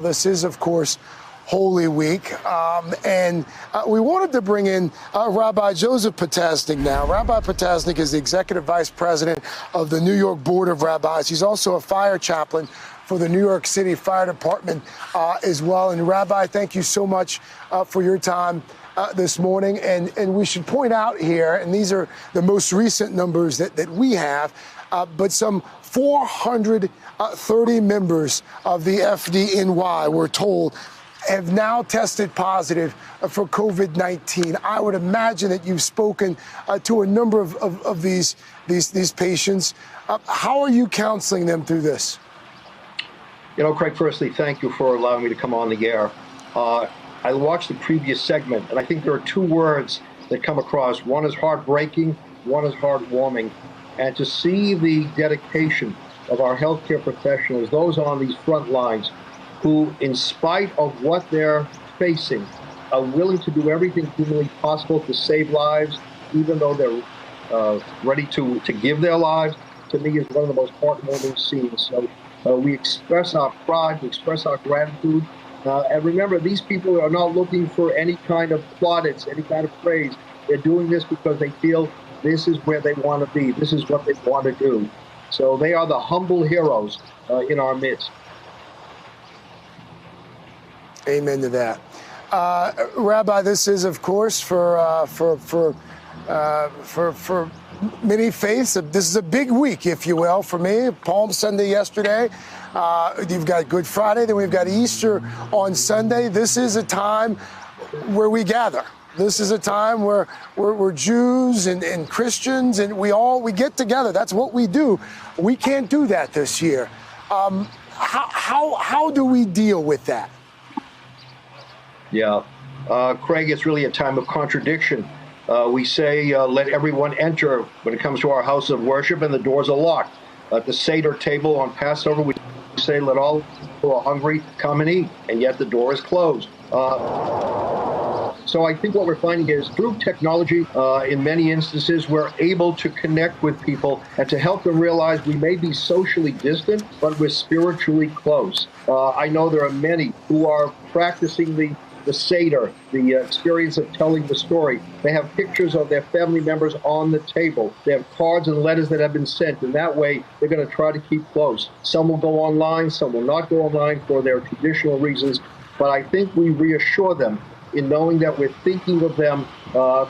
This is, of course, Holy Week, and we wanted to bring in Rabbi Joseph Potasnik now. Rabbi Potasnik is the Executive Vice President of the New York Board of Rabbis. He's also a fire chaplain for the New York City Fire Department as well. And Rabbi, thank you so much for your time this morning. And we should point out here, and these are the most recent numbers that we have, but some 430 members of the FDNY, we're told, have now tested positive for COVID-19. I would imagine that you've spoken to a number of these patients. How are you counseling them through this? You know, Craig, firstly, thank you for allowing me to come on the air. I watched the previous segment, and I think there are two words that come across. One is heartbreaking, one is heartwarming. And to see the dedication of our healthcare professionals, those on these front lines, who, in spite of what they're facing, are willing to do everything humanly possible to save lives, even though they're ready to give their lives, to me is one of the most heartwarming scenes. So we express our pride, we express our gratitude. And remember, these people are not looking for any kind of plaudits, any kind of praise. They're doing this because they feel this is where they want to be. This is what they want to do. So they are the humble heroes in our midst. Amen to that. Rabbi, this is, of course, for many faiths, this is a big week, if you will, for me. Palm Sunday yesterday. You've got Good Friday, then we've got Easter on Sunday. This is a time where we gather. This is a time where we're Jews and Christians, and we get together. That's what we do. We can't do that this year. How do we deal with that? Yeah, Craig, it's really a time of contradiction. We say, let everyone enter when it comes to our house of worship, and the doors are locked. At the Seder table on Passover, we say, let all who are hungry come and eat, and yet the door is closed. So I think what we're finding is through technology, in many instances, we're able to connect with people and to help them realize we may be socially distant, but we're spiritually close. I know there are many who are practicing the Seder, the experience of telling the story. They have pictures of their family members on the table. They have cards and letters that have been sent, and that way they're going to try to keep close. Some will go online, some will not go online for their traditional reasons, but I think we reassure them in knowing that we're thinking of them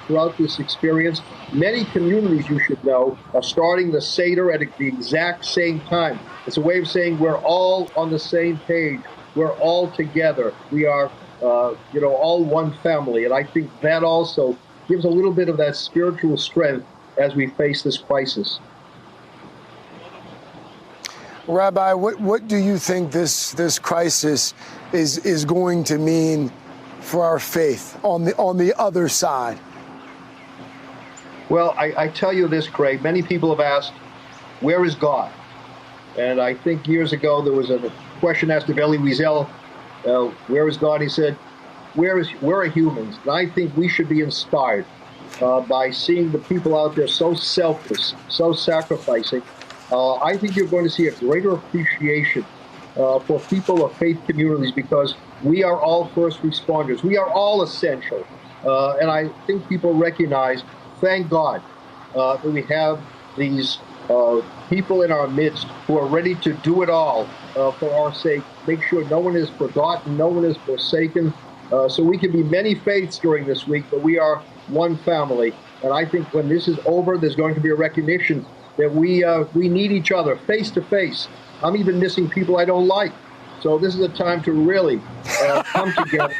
throughout this experience. Many communities, you should know, are starting the Seder at the exact same time. It's a way of saying we're all on the same page. We're all together. We are all one family. And I think that also gives a little bit of that spiritual strength as we face this crisis. Rabbi, what do you think this crisis is going to mean for our faith on the other side? Well, I tell you this, Craig, many people have asked, where is God? And I think years ago there was a question asked of Elie Wiesel, where is God? He said, where are humans? And I think we should be inspired by seeing the people out there so selfless, so sacrificing. I think you're going to see a greater appreciation for people of faith communities, because we are all first responders. We are all essential. And I think people recognize, thank God, that we have these people in our midst who are ready to do it all for our sake. Make sure no one is forgotten, no one is forsaken. So we can be many faiths during this week, but we are one family. And I think when this is over, there's going to be a recognition that we need each other face to face. I'm even missing people I don't like. So this is a time to really come together.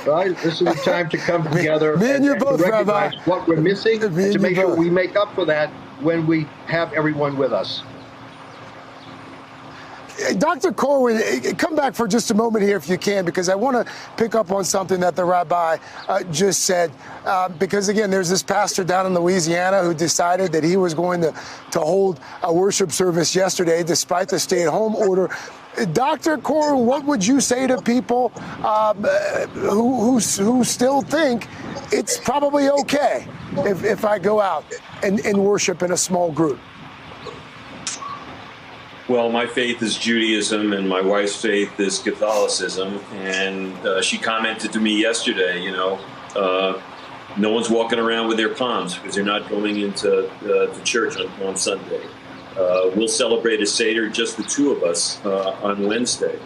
Right? This is a time to come together and to recognize Rabbi, what we're missing and to make sure we make up for that when we have everyone with us. Dr. Corwin, come back for just a moment here if you can, because I want to pick up on something that the rabbi just said. Because, again, there's this pastor down in Louisiana who decided that he was going to hold a worship service yesterday despite the stay-at-home order. Dr. Corwin, what would you say to people who still think it's probably okay if I go out and worship in a small group? Well, my faith is Judaism, and my wife's faith is Catholicism. And she commented to me yesterday, no one's walking around with their palms because they're not going into the church on Sunday. We'll celebrate a Seder, just the two of us, on Wednesday.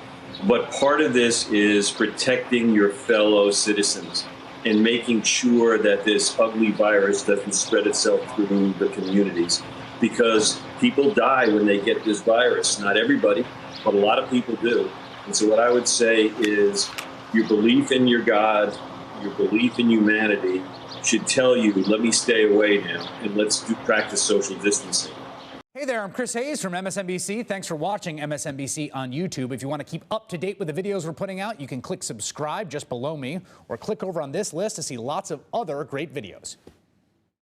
But part of this is protecting your fellow citizens and making sure that this ugly virus doesn't spread itself through the communities, because people die when they get this virus. Not everybody, but a lot of people do. And so what I would say is your belief in your God, your belief in humanity should tell you, let me stay away now and let's practice social distancing. Hey there, I'm Chris Hayes from MSNBC. Thanks for watching MSNBC on YouTube. If you want to keep up to date with the videos we're putting out, you can click subscribe just below me or click over on this list to see lots of other great videos.